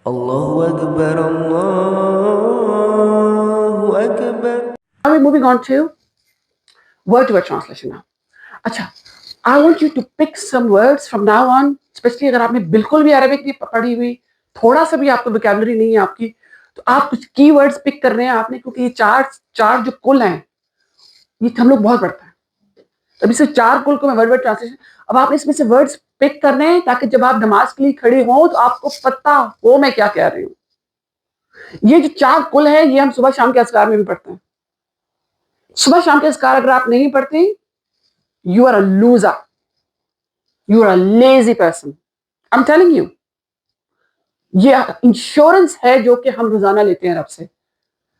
Allahu Akbar, Allahu Akbar. Now we're moving on to word translation now. अच्छा, I want you to pick some words from now on, especially अगर आपने बिल्कुल भी Arabic नहीं पढ़ी हुई, थोड़ा सा भी आपको वोकैबुलरी नहीं है आपकी, तो आप कुछ की वर्ड्स पिक करने हैं आपने, क्योंकि ये चार जो कुल हैं, ये हम लोग बहुत पढ़ते हैं। तभी से 4 कुल को मैं वर्ड ट्रांसलेशन, अब आपने इसमें से वर्ड्स पिक करने हैं ताकि जब आप नमाज के लिए खड़े हों तो आपको पता हो मैं क्या कह रही हूँ। ये जो 4 कुल है ये हम सुबह शाम के अस्कार में भी पढ़ते हैं। सुबह शाम के अस्कार अगर आप नहीं पढ़ते, you are a loser, you are a lazy person, I am telling you. ये इंश्योरेंस है जो कि हम रोजाना लेते हैं रब से।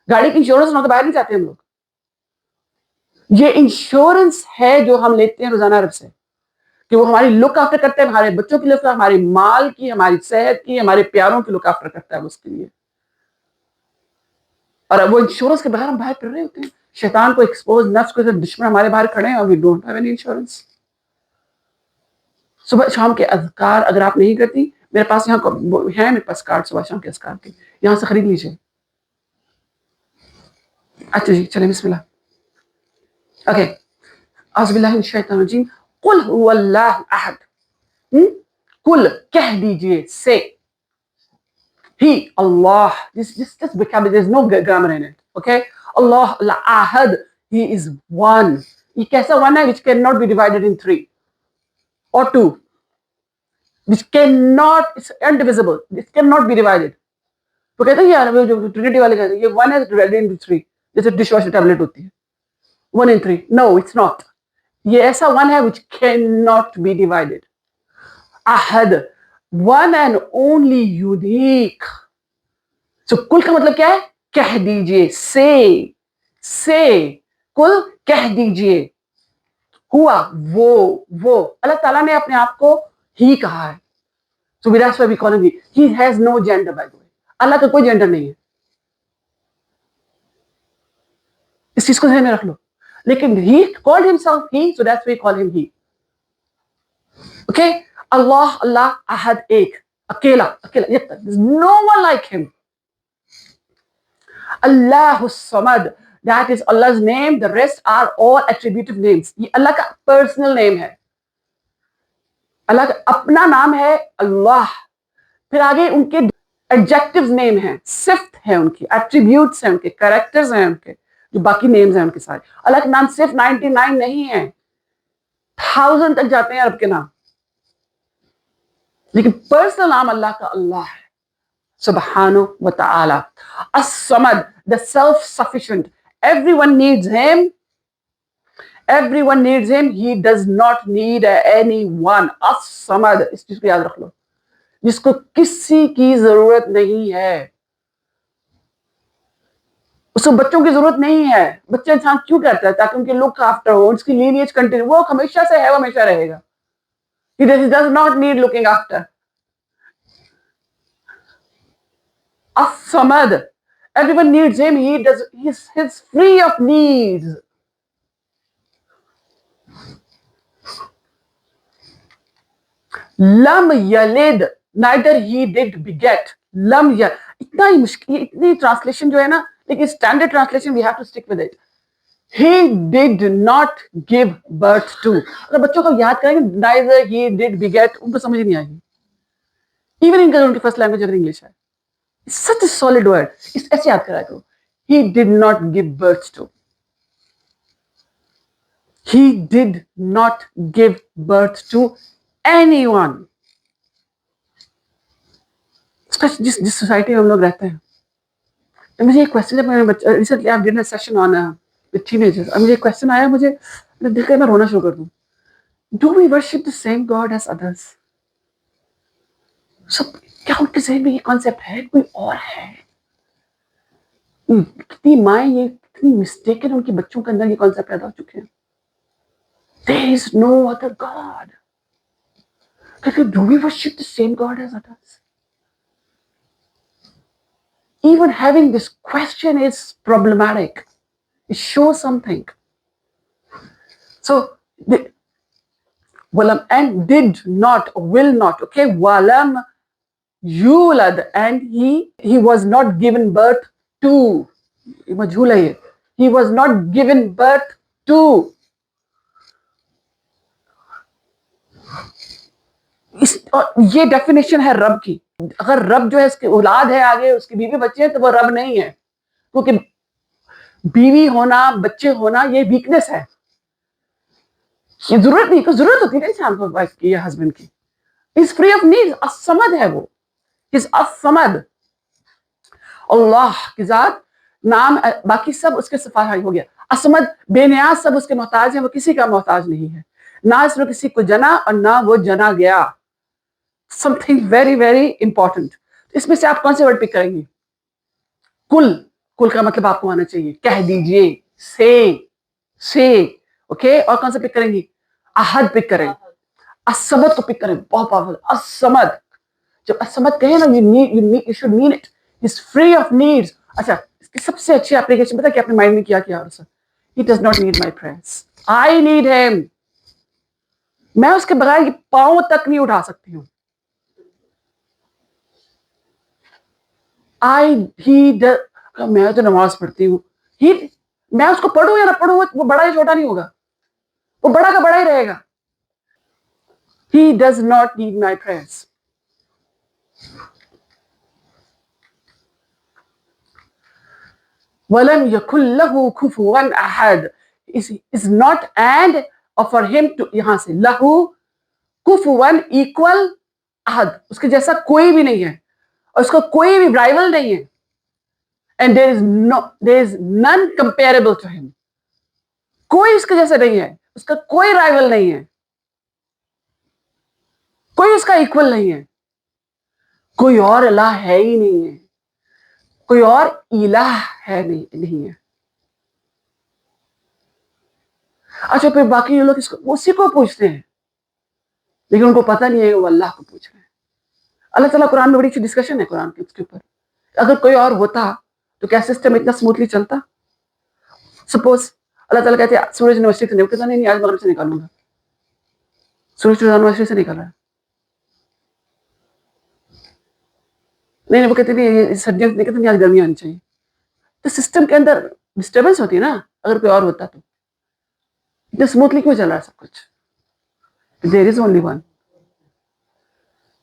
गाड़ी की इंश्योरेंस ना तो बाहर नहीं जाते हम लोग, ये इंश्योरेंस है जो हम लेते हैं रोजाना रब से कि वो हमारी लुक आफ्टर करता है, हमारे बच्चों की लुक, हमारे माल की, हमारी सेहत की, हमारे प्यारों की लुक आफ्टर करता है उसके लिए। और वो इंश्योरेंस के बगैर हम बाहर कर रहे होते हैं, शैतान को एक्सपोज, नफ्स को, दुश्मन हमारे बाहर खड़े हैं और we don't have any insurance. सुबह शाम के अज़कार अगर आप नहीं करती, मेरे पास यहाँ है, मेरे पास कार्ड सुबह शाम के अज़कार के, यहाँ से खरीद लीजिए। अच्छा जी, चलिए बिस्मिल्लाह। ओके, औज़ुबिल्लाहि मिनश शैतानिर रजीम। कुल हुवल्लाहु अहद। कुल कह दीजिए, से, ही अल्लाह, this vocabulary, there's no grammar in it, okay? Allah ahad, he is one. ये कैसा one है which cannot be divided in 3 or 2, which cannot, it's indivisible, it cannot be divided. तो कहते हैं यार, वो जो ट्रिनिटी वाले कहते हैं ये one है divided into 3, जैसे डिश वॉशर टैबलेट होती है 1 in 3, no it's not. ये ऐसा one है which cannot be divided. ahad, one and only, unique. So, कुल का मतलब क्या है? कह दीजिए, से कुल कह दीजिए। हुआ, वो अल्लाह ताला ने अपने आप को ही कहा है। So that's why we call him he. He has no gender, by the way. अल्लाह का कोई जेंडर नहीं है, इस चीज को ध्यान में रख लो। लेकिन he called himself he, so that's why we call him he. Okay? Allah ahad, एक, अकेला, there's no one like him. Allahu Samad, that is Allah's name, the rest are all attributive names. ये अल्लाह का personal name है, अल्लाह का अपना नाम है अल्लाह। फिर आगे उनके एडजेक्टिव नेम है, सिफ्त है उनकी, एट्रीब्यूट्स हैं उनके, कैरेक्टर्स हैं उनके, जो बाकी नेम्स हैं उनके सारे। अल्लाह के नाम सिर्फ 99 नहीं है, 1000 तक जाते हैं अरब के नाम, लेकिन पर्सनल नाम अल्लाह का अल्लाह है, Subhanahu wa ta'ala. As-Samad, the self-sufficient. Everyone needs him. Everyone needs him. He does not need anyone. As-Samad, इस चीज को याद रख लो, जिसको किसी की जरूरत नहीं है। उसको बच्चों की जरूरत नहीं है। बच्चे इंसान क्यों करता है? ताकि उनके लुक आफ्टर हो, उसकी लीनिएज कंटिन्यू, वो हमेशा से है, वो हमेशा रहेगा। He does not need looking after. As-Samad, everyone needs him. He's free of needs. Lam yalid, neither he did beget. Lam yalid, इतना ही मुश्किल, इतनी ट्रांसलेशन जो है ना, लेकिन standard translation we have to stick with it. He did not give birth to. अगर बच्चों को याद करेंगे, neither he did beget, उनको समझ नहीं आएगी। इवन इनका उनकी फर्स्ट लैंग्वेज अगर इंग्लिश है, it's such a solid word, इस ऐसे याद करा करो। He did not give birth to. He did not give birth to anyone. जिस सोसाइटी में हम लोग रहते हैं, तो मुझे एक क्वेश्चन, जब recently I did a session on with teenagers, और मुझे एक क्वेश्चन आया, मुझे दिल कर मैं रोना शुरू कर दूं। Do we worship the same god as others? सब क्या उनके जहन में ये कॉन्सेप्ट है कोई और है? कितनी माएँ ये कितनी मिस्टेकन उनके बच्चों के अंदर ये कॉन्सेप्ट पैदा हो चुके हैं। There is no other God. Do we worship the same God as others? Even having this question is problematic. It shows something. So, walam, and did not, will not, okay? Walam यूलद and he was not given birth to, मजहूल है ये, he was not given birth to, ये definition है रब की। अगर रब जो है इसकी औलाद है, आगे उसकी बीवी बच्चे हैं, तो वो रब नहीं है, क्योंकि बीवी होना, बच्चे होना ये वीकनेस है, ये जरूरत नहीं, कोई जरूरत होती है इंसान को वाइफ की या हस्बैंड की। Is free of needs, Asmad है वो, इज असमद। अल्लाह की जात, नाम बाकी सब उसके सिफात हो गया। असमद, बेनियाज, सब उसके मोहताज हैं, वो किसी का मोहताज नहीं है, ना इसने किसी को जना और ना वो जना गया। Something very very important. इसमें से आप कौन से वर्ड पिक करेंगे? कुल, कुल का मतलब आपको आना चाहिए, कह दीजिए, से, ओके। और कौन सा पिक करेंगे? अहद पिक करें, असमद को पिक करें, बहुत पावरफुल। असमद, जब असमद कहे ना, you should mean it, is free of needs. अच्छा, इसकी सबसे अच्छी एप्लीकेशन पता है कि अपने माइंड में क्या किया? He does not need my prayers, I need him. मैं उसके बगैर पांव तक नहीं उठा सकती हूँ। मैं तो नमाज पढ़ती हूँ, मैं उसको पढ़ूं या ना पढ़ूं, वो बड़ा या छोटा नहीं होगा, वो बड़ा का बड़ा ही रहेगा। He does not need my prayers. وَلَمْ يَكُنْ لَهُ كُفُوًا أَحَدٌ is not and, or for him to, यहाँ से लहू कुफुवन इक्वल अहद, उसके जैसा कोई भी नहीं है और उसका कोई भी राइवल नहीं है। And there is none comparable to him. कोई उसके जैसा नहीं है, उसका कोई राइवल नहीं है, कोई उसका इक्वल नहीं है, कोई और अल्लाह है ही नहीं है, कोई और इलाह है नहीं है। अच्छा, फिर बाकी लोग इसको उसी को पूछते हैं, लेकिन उनको पता नहीं है वो अल्लाह को पूछ रहे हैं। अल्लाह ताला कुरान में बड़ी अच्छी डिस्कशन है कुरान के उसके ऊपर। अगर कोई और होता तो क्या सिस्टम इतना स्मूथली चलता? सपोज अल्लाह ताला कहते हैं सूरज यूनिवर्सिटी से निकलता, नहीं आज मगरिब से निकालूंगा, सूरज यूनिवर्सिटी से निकल रहा है, नहीं वो कहते नहीं सर्दियों से निकलते, नहीं आज गर्मी आनी चाहिए। तो सिस्टम के अंदर डिस्टर्बेंस होती है ना। अगर कोई और होता तो इतना स्मूथली क्यों चल रहा है सब कुछ? There is only one.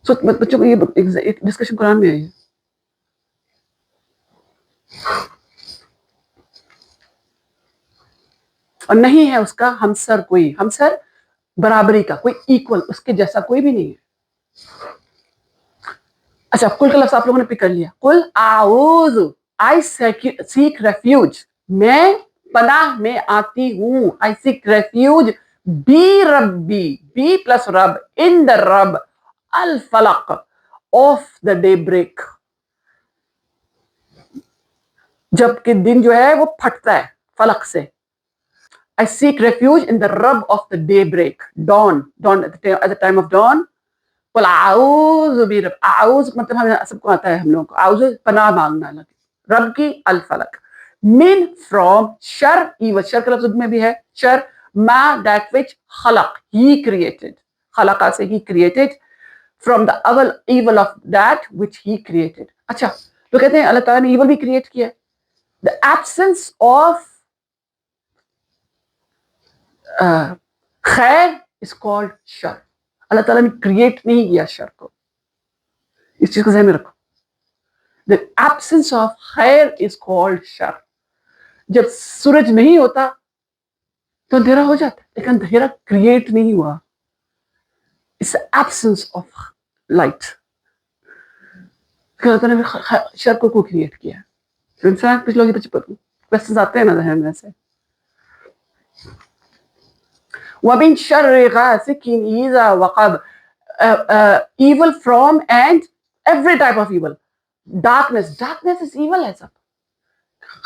So बच्चों को ये डिस्कशन कुरान में है। और नहीं है उसका हमसर कोई, हमसर बराबरी का, कोई इक्वल, उसके जैसा कोई भी नहीं है। अच्छा, कुल का लफ्ज़ आप लोगों ने पिक कर लिया। कुल आऊज़, आई सीक रेफ्यूज, मैं पनाह में आती हूँ, आई सीक रेफ्यूज बी रब्बी, बी प्लस रब, इन द रब, अल फलक, ऑफ द डे ब्रेक, जबकि दिन जो है वो फटता है फलक से। I seek refuge in the rub of the daybreak, dawn at the time of dawn. Well, आऊज़ भी रब, आऊज़ मतलब हमें सबको आता है, हम लोगों को आऊज़ पनाह मांगना लगे, रब की, अल फलक, min from sir, evil, sir का लफ्ज़ में भी है शर, मा that which खलक, he created, खलका से he created, from the evil of that which he created। अच्छा, तो कहते हैं अल्लाह ताला ने evil भी create किया। The absence of खैर इज कॉल्ड शर। अल्लाह ताला ने क्रिएट नहीं किया शर को, इस चीज को ध्यान में रखो। द एब्सेंस ऑफ खैर इज कॉल्ड शर। जब सूरज नहीं होता तो अंधेरा हो जाता है, लेकिन अंधेरा क्रिएट नहीं हुआ, इट्स एब्सेंस ऑफ लाइट। अल्लाह ताला ने शर को क्रिएट किया। तो इंसान कुछ लोग क्वेश्चन आते हैं ना जहन में से, وَمِن شَرِّ غَاسِقٍ إِذَا وَقَبَ, evil from and every type of evil. Darkness is evil है सब।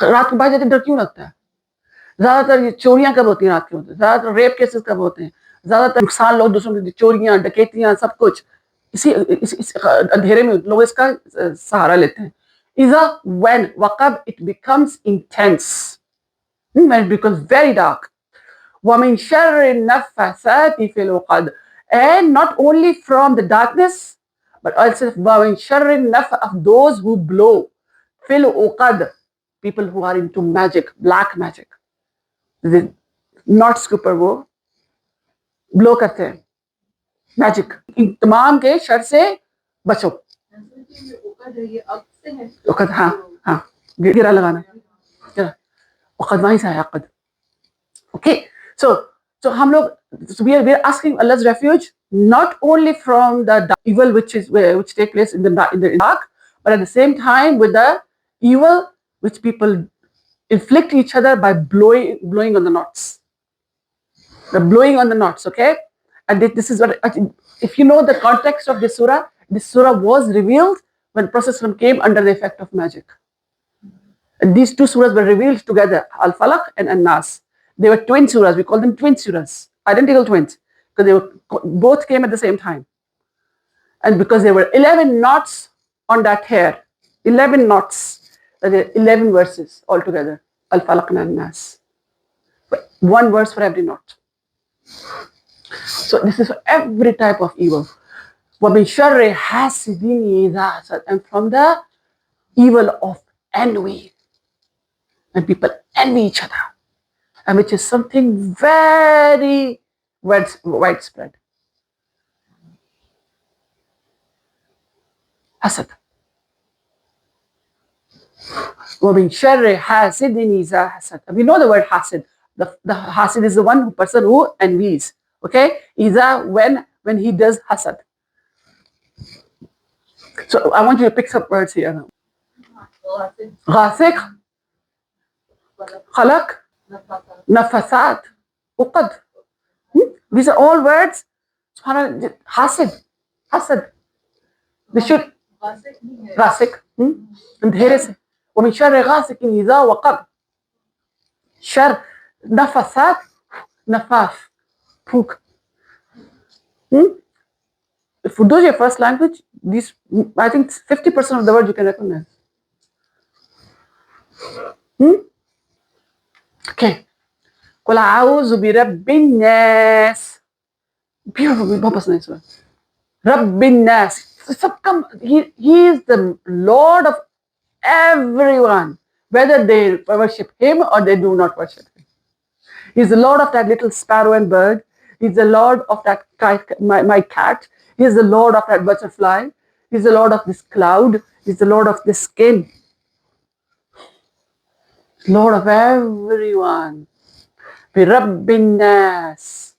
रात को बाहर जाते डर क्यों लगता है? ज्यादातर ये चोरियां कब होती हैं? रात को होती है। ज्यादातर रेप केसेस कब होते हैं? ज्यादातर नुकसान लोग दूसरों की, चोरियां, डकैतियां, सब कुछ इसी अंधेरे में लोग इसका सहारा लेते हैं। इज़ा, when वक़ब, it becomes intense, when it becomes very dark. وَمِن شَرِّ النَّفَّثَاتِ فِي الْعُقَدِ, and not only from the darkness But also وَمِن شَرِّ النَّفْثِ of those who blow fil uqad, people who are into magic, black magic. The knots के ऊपर वो blow करते हैं magic. इन तमाम के sir से बचो. उकद हाँ हाँ गिरा लगाना उकद वहीं से आया अकद. Okay, so हम लोग we are asking Allah's refuge not only from the evil which take place in the dark, but at the same time with the evil which people inflict each other by blowing on the knots. The blowing on the knots, okay? And this is what, if you know the context of this surah was revealed when Prophet came under the effect of magic. And these two surahs were revealed together, Al-Falaq and An-Nas. They were twin surahs. We call them twin surahs, identical twins, because they both came at the same time. And because there were 11 knots on that hair, 11 knots, there are 11 verses altogether, Al-Falaq and An-Nas. One verse for every knot. So this is for every type of evil. وَمِن شَرِّ حَاسِدٍ إِذَا حَسَدَ, and from the evil of envy. When people envy each other, and which is something very widespread. Hasad. وَمِن شَرِّ حَاسِدٍ إِذَا حَسَدَ. We know the word hasid. The hasid is the person who envies. Okay? Iza, when he does hasad. So I want you to pick some words here now. Ghasiq, khalaq, nafasat, uqad. These are all words. Hasid. Hasad. They should. Ghasiq. अंधेरे से. ومن شر غاسق إذا وقب. شر نفسات nafas. Puk. If those are your first language, these, I think 50% of the words you can recognize. Okay. قل أعوذ برب الناس. Beautiful, बहुत पसंद है इस बार. رب الناس. He is the Lord of everyone, whether they worship him or they do not worship him. He's the Lord of that little sparrow and bird. He's the Lord of that my cat. He's the Lord of that butterfly. He's the Lord of this cloud. He's the Lord of this skin. Lord of everyone. Birabbin nas.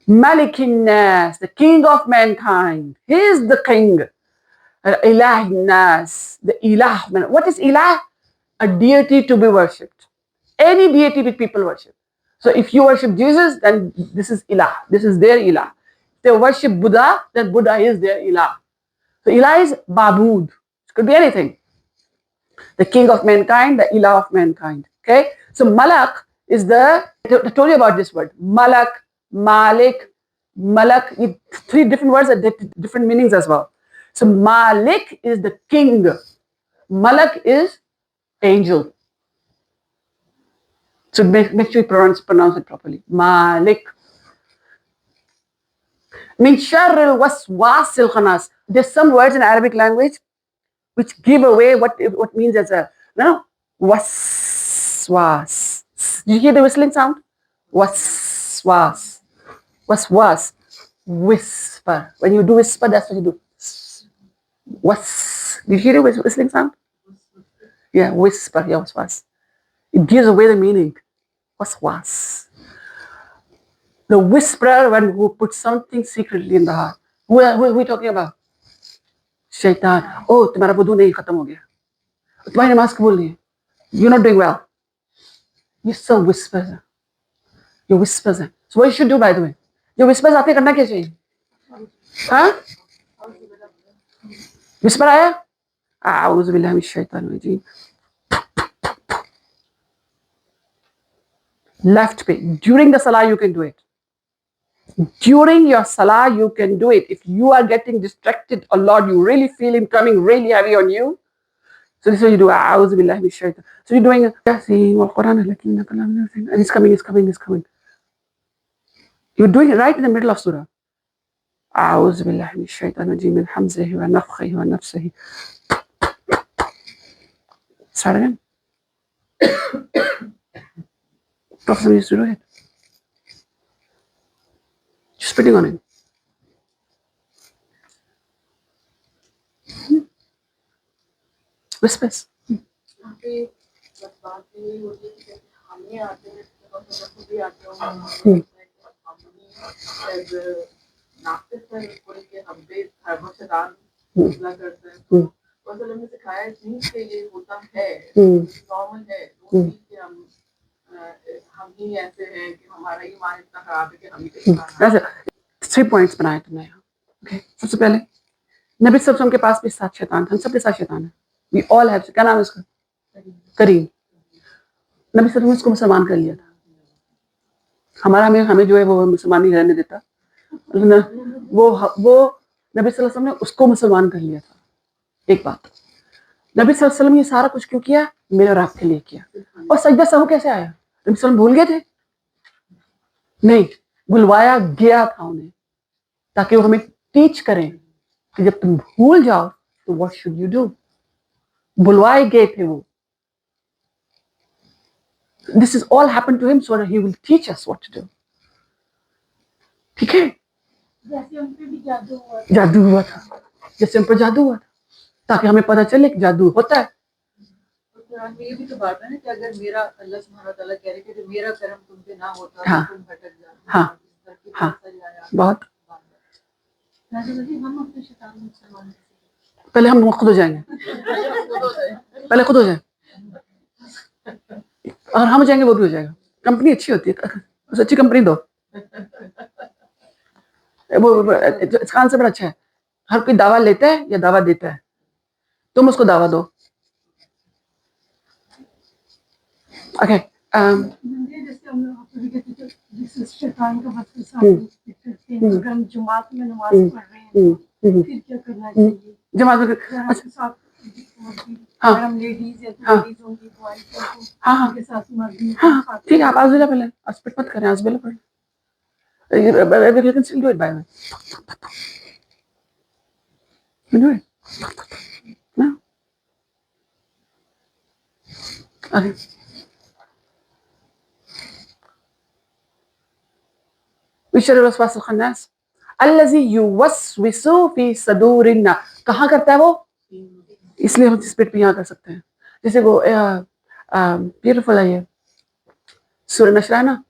Malikin nas. The king of mankind. He is the king. Ilah nas. The ilah. What is ilah? A deity to be worshipped. Any deity which people worship. So if you worship Jesus, then this is ilah. This is their ilah. If they worship Buddha, then Buddha is their ilah. So ilah is Ma'bud. It could be anything. The king of mankind, the ilah of mankind. Okay? So Malak is I told you about this word. Malak, Malik, Malak. Three different words that different meanings as well. So Malik is the king. Malak is angel. So make sure you pronounce it properly. Malik. Min sharril waswasil khannas. There's some words in Arabic language which give away what means as a waswas. Did you hear the whistling sound? Waswas. Waswas. Whisper. When you do whisper, that's what you do. Was. Did you hear the whistling sound? Yeah, whisper. Yeah, waswas. It gives away the meaning. Waswas. The whisperer who puts something secretly in the heart. Who are we talking about? Shaitan. Oh, तुम्हारा वुदू नहीं खत्म हो गया. तुम्हारी नमाज कबूल नहीं है. You're not doing well. You still whispers. Your whispers. So what you should do, by the way? Your whispers आते करना क्या चाहिए? हाँ? Whisper आया? أعوذ بالله من الشيطان الرجيم. Left page. During the salah, you can do it. During your salah, you can do it. If you are getting distracted a lot, you really feel him coming really heavy on you. So this is what you do. So you're doing and it's coming. You're doing it right in the middle of surah. आऊज़ु बिल्लाहि मिनश शैतानिर रजीम मिन हमज़िहि व नफ़ख़िहि व नफ़्सिहि। Start again. Prophet used to do it. Just spitting on it. Whispers. ऐसे 3 points बनाए तुमने यहाँ. Okay. सबसे पहले नबी सल्लल्लाहु अलैहि वसल्लम के पास भी 7 शैतान थे. हम सबके साथ शैतान है. We all have. क्या नाम है उसका? करीम. नबी सल्लल्लाहु अलैहि वसल्लम ने उसको मुसलमान कर लिया था. हमें जो है वो मुसलमान नहीं रहने देता. वो नबी सल्लल्लाहु अलैहि वसल्लम ने उसको मुसलमान कर लिया था. एक बात. नबी सल्लल्लाहु अलैहि वसल्लम ये सारा कुछ क्यों किया? मेरे और आपके लिए किया. और सजदा सहू कैसे आया? नबी सल्लल्लाहु अलैहि वसल्लम भूल गए थे? नहीं, बुलवाया गया था उन्हें ताकि वो हमें टीच करें कि जब तुम भूल जाओ तो व्हाट शुड यू डू. बुलवाए गए थे वो. This is all happen to him so that he will teach us what to do. ठीक है. जैसे उन पे भी जादू हुआ था. जैसे उन पर जादू हुआ था ताकि हमें पता चले कि जादू होता है. ये भी तो बात है ना कि अगर मेरा अल्लाह सुब्हानहू व तआला कह रहे कि मेरा करम तुम पे ना होता तो तुम भटक जाते. हाँ, बहुत. पहले हम खुद हो जाएंगे. पहले खुद हो जाए. अगर हम हो जाएंगे वो भी हो जाएगा. कंपनी अच्छी होती है. उसे अच्छी कंपनी दो. वो इसका आंसर बड़ा अच्छा है. हर कोई दावा लेता है या दावा देता है. तुम उसको दावा दो. ओके. शैतान का अगर हम जमात में नमाज पढ़ रहे हैं फिर क्या करना चाहिए? जमात में हाँ हम लेडीज या लेडीज होंगी हाँ के साथ मर्दी हाँ ठीक है. आप आज़ बिल्ला पहले अस्पिट मत करें. आज़ बिल्ला पढ़ें. You can still do it by the way. You do it. No. Okay. विशर वसवास खन्नास अल्लज़ी युवस्विसु फी सदूरिन्ना. कहाँ करता है वो? इसलिए हम स्पिट भी यहाँ कर सकते हैं. जैसे वो ब्यूटीफुल है ये सूरह नशरा ना.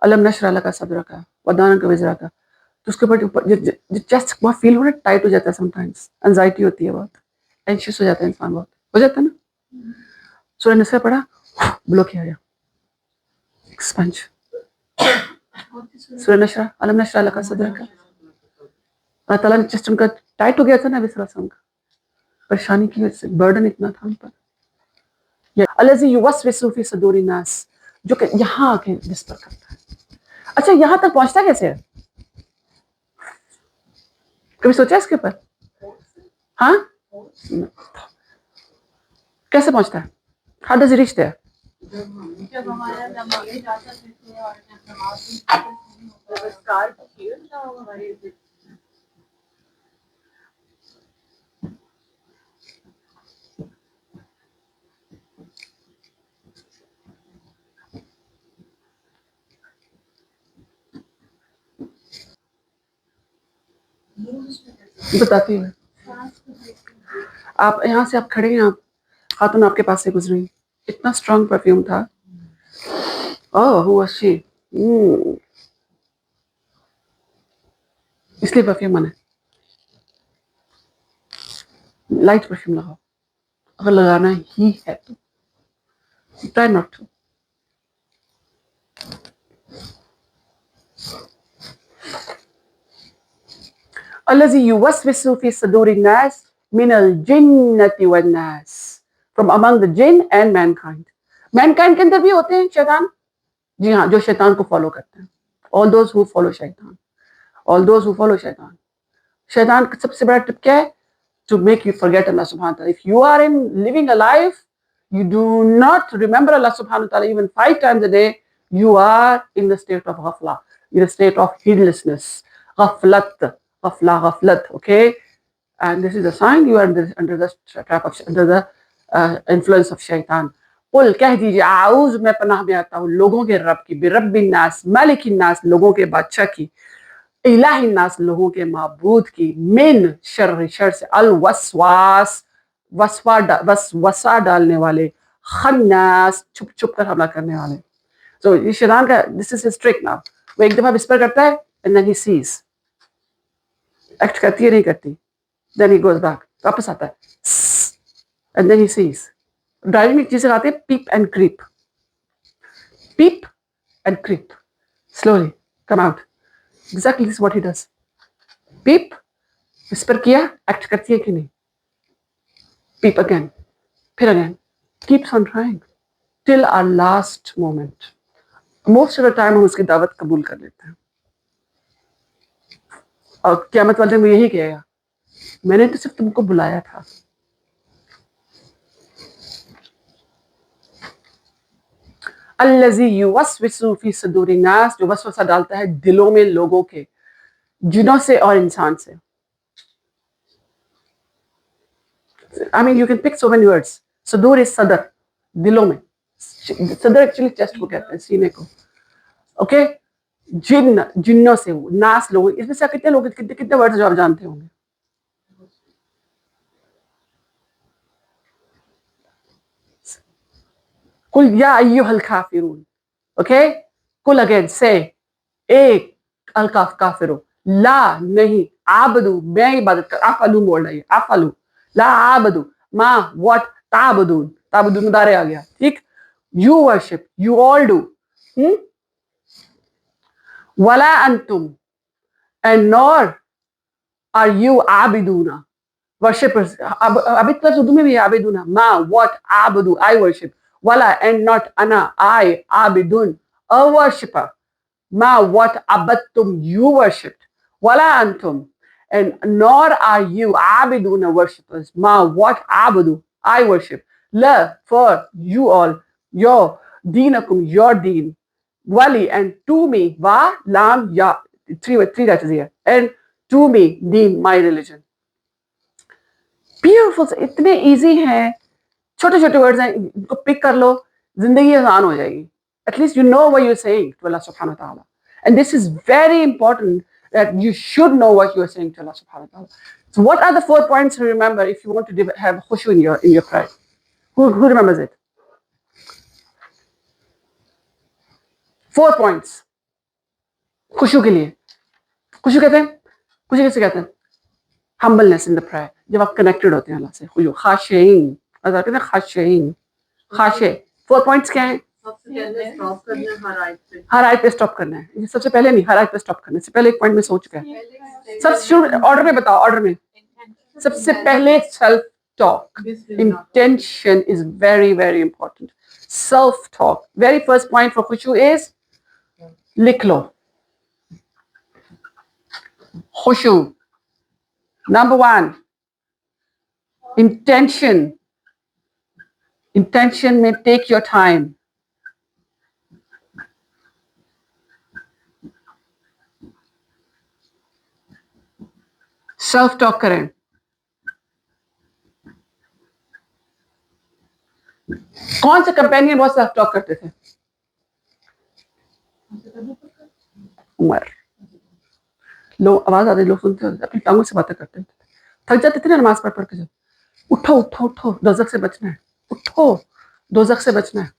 अलम नशरा लका सदरका वदाना का विजरा का. तो उसके ऊपर चेस्ट बहुत फील हो रहा है. टाइट हो जाता है. समटाइम्स एंजाइटी होती है. बहुत एंशियस हो जाता है इंसान. बहुत हो जाता है ना. सूरह नशरा पढ़ा ब्लो किया गया. एक्सपेंज. सूरह नशरा अलम नशरा लका सदरका. अल्लाह ताला ने चेस्ट उनका टाइट हो गया था ना. नबी सल्लल्लाहु अलैहि वसल्लम का परेशानी की वजह से बर्डन इतना था उन पर. अल्लज़ी युवस्विसु फी सदूरिन नास. जो कि यहाँ आके विस्पर करता है. अच्छा यहाँ तक पहुँचता कैसे है? कभी सोचा इसके ऊपर? हाँ कैसे पहुँचता है? How does he reach there? जब हमारा नमाज़ जाता है और नमाज़ बताती हूँ. आप यहाँ से आप खड़े हैं. आप खातून आपके पास से गुजरी. इतना स्ट्रॉन्ग परफ्यूम था. ओह हु वाज शी. इसलिए परफ्यूम माने लाइट परफ्यूम लगाओ. अगर लगाना ही है तो try not to. الذي يوسوس في صدور الناس من الجنة والناस. From among the jinn and mankind. Mankind के अंदर भी होते हैं शैतान. जी हाँ, जो शैतान को फॉलो करते हैं. All those who follow शैतान. All those who follow शैतान. शैतान का सबसे बड़ा टिप क्या है? To make you forget Allah subhanahu wa ta'ala. If you are living a life, you do not remember Allah subhanahu wa ta'ala even 5 times a day, you are in the state of ghafla, in the state of heedlessness. Ghaflat. ghaflat, okay? And this is a sign you are under the trap of, under the influence of shaitan. कुल कह दीजिए आऊज मैं पनाह में आता हूँ लोगों के रब की, बिरब्बिन नास, मालिकिन नास, लोगों के बादशाह की, इलाही नास, लोगों के माबूद की, मिन शर, शर से, अल वसवास, वसवा डालने वाले, खन्नास, छुप छुप कर हमला करने वाले. So ये शैतान का, this is his trick now. वो एक दफा विस्पर करता है and then he sees. Act करती है नहीं करती. Then he goes back. वापस आता है. And then he sees. Driving में चीजें आते हैं peep and creep. Peep and creep. Slowly come out. Exactly this is what he does. Peep, whisper किया, एक्ट करती है कि नहीं. Peep again. फिर again. Keeps on trying. Till our last moment. Most of the time हम उसकी दावत कबूल कर लेते हैं. और क़यामत वाले दिन वो यही कहेगा, मैंने तो सिर्फ तुमको बुलाया था. अल्लज़ी युवस्विसु फी सुदूरिन नास, जो वसवसा डालता है दिलों में लोगों के, जिनों से और इंसान से. I mean you can pick so many words. सुदूर is सदर, दिलों में. सदर एक्चुअली चेस्ट को कहते हैं, सीने को. ओके, जिन्नों से, वो नास लोग, इसमें से कितने लोग, कितने वर्ड्स जो आप जानते होंगे. कुल या अय्युहल काफिरून. ओके, कुल अगेन से, एक अल काफिरू, ला नहीं, आबदू मैं इबादत कर, आफलू बोल रही है, आफलू, ला आबदू मा व्हाट, ताबदून, ताबदून मुदारे आ गया. ठीक, you worship, you all do. वला अंतुम, एंड नॉर आर यू आबिदूना, worshippers. अभी तक उर्दू में भी आबिदूना, मा व्हाट, आबदू I worship, wala and not ana, I abidun, a worshipper. Ma what abattum, you worshipped. Wala antum, and nor are you abiduna worshippers. Ma what abudu, I worship. La, for you all, your deenakum, your deen. Wali, and to me, wa lam ya, three letters here, and to me, deen, my religion. Beautiful, इतने easy हैं. छोटे छोटे words हैं, इनको pick कर लो, जिंदगी आसान हो जाएगी. At least you know what you're saying to Allah subhanahu wa ta'ala. And this is very important, that you should know what you're saying to Allah subhanahu wa ta'ala. So what are the 4 points to remember if you want to have khushu in your prayer? Who remembers it? 4 points. खुशू के लिए. खुशू कहते हैं, खुशू कैसे कहते हैं? Humbleness in the prayer. जब आप connected होते हैं अल्लाह से, खुशू, खाशेइन. अगर कहते हैं खाशेइन, खाशे. 4 points क्या हैं? हर आयत पे स्टॉप करना है. ये सबसे पहले नहीं, हर आयत पे स्टॉप करने से पहले एक पॉइंट में सोच चुका है. सबसे शुरू ऑर्डर में बताओ, ऑर्डर में. सबसे पहले self talk. Intention is very very important. Self talk. Very first point for खुशू इज, लिख लो. खुशू नंबर 1, इंटेंशन. इंटेंशन में take your time. Self talk करें. कौन से कंपेनियन बहुत सेल्फ टॉक करते थे? उमर. लोग आवाज आते, लोग सुनते, अपनी टांगों से बातें करते थे. थक जाते थे ना नमाज पढ़ के. जब उठो उठो उठो, दोजख से बचना है. उठो, दोजख से बचना है.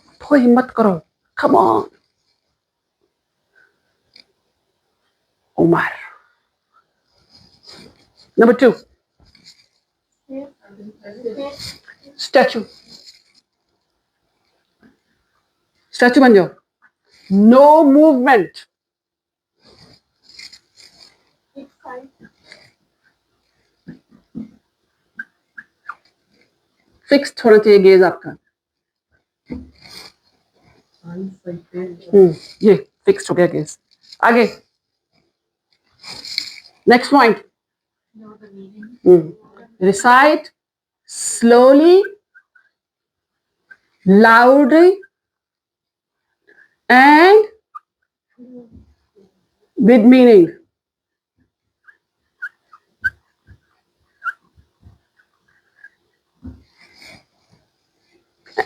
उठो, हिम्मत करो. Come on. Umar. Number 2, statue. Statue बन जाओ. No movement. फिक्स होना चाहिए गेज आपका. ये फिक्स हो गया गेज. आगे next point. Recite slowly, loudly, and with meaning.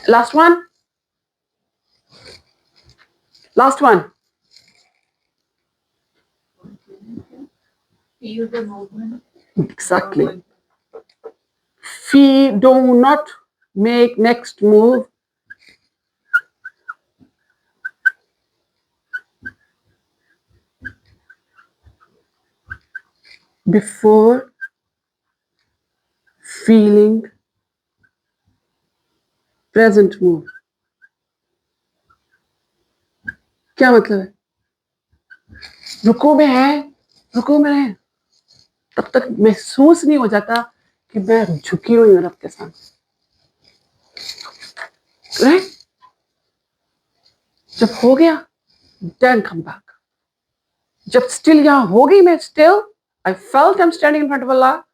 Last one. Last one. Feel the movement. Exactly. Do not make next move before feeling present move. क्या मतलब है? रुको में है, रुको में है, तब तक महसूस नहीं हो जाता कि मैं झुकी हुई हूं रब के साथ, राइट? जब हो गया, then come back. जब still यहाँ हो गई मैं, still I felt I'm standing in front of Allah,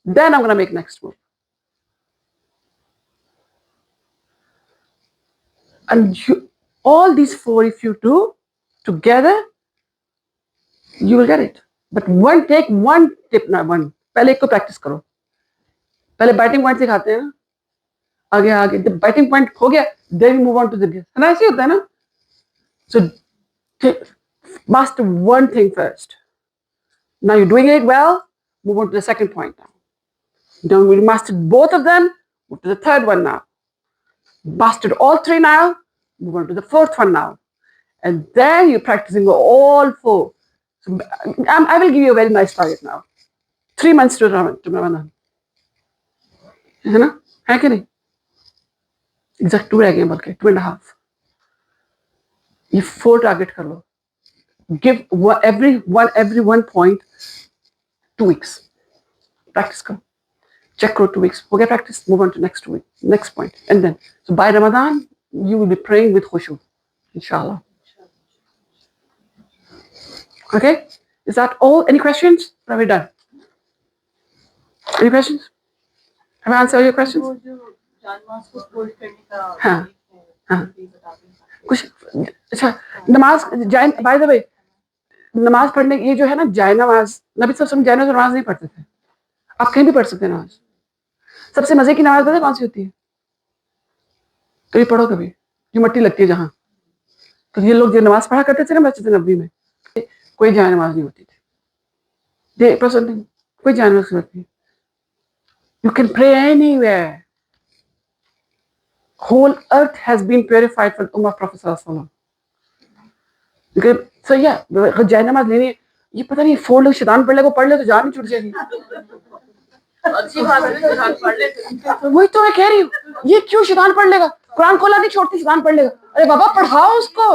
then I'm gonna make next move. And all these four, if you do together, you will get it. But take one tip now. पहले एक को practice करो. पहले biting point सिखाते हैं ना, आगे आगे जब biting point हो गया, then we move on to the है ना, ऐसे होता है ना. So master one thing first. Now you're doing it well, move on to the second point now. Now we mastered both of them, move to the third one now. Mastered all three now, move on to the fourth one now. And then you're practicing all four. So I will give you a very nice target now. 3 months to Ramadan. है ना? है कि नहीं? Exact 2 रह गए बल्कि 2.5. ये 4 target कर लो. Give every one point 2 weeks. Practice करो. Check करो 2 weeks. हो गया practice. Move on to next week, next point, and then so by Ramadan you will be praying with khushu, inshallah. Okay, is that all? Any questions? Are we done? Any questions? Have I answered all your questions? हाँ हाँ कुछ अच्छा नमाज जाए by the way नमाज पढ़ने ये जो है ना जाए नमाज नबी सब जाए नमाज नहीं पढ़ते थे आप कहीं भी पढ़ सकते हैं नमाज सबसे मजे की नमाज पता कौन सी होती है कभी पढ़ो कभी जो मट्टी लगती है जहाँ तो ये लोग जो नमाज पढ़ा करते थे ना मस्जिद नबी में कोई जाए नमाज नहीं होती थी कोई जाए नमाज नहीं होती you can pray anywhere whole earth has been purified for the ummah of Prophet sallallahu alaihi wasallam so yeah जाए नमाज लेनी ये पता नहीं 4 लोग शैतान पढ़ ले को पढ़ ले तो जान ही छूट जाएगी अच्छी बात है शैतान पढ़ ले वही तो मैं कह रही हूँ ये क्यों शैतान पढ़ लेगा कुरान खोला नहीं छोड़ती शैतान पढ़ लेगा अरे बाबा पढ़ाओ उसको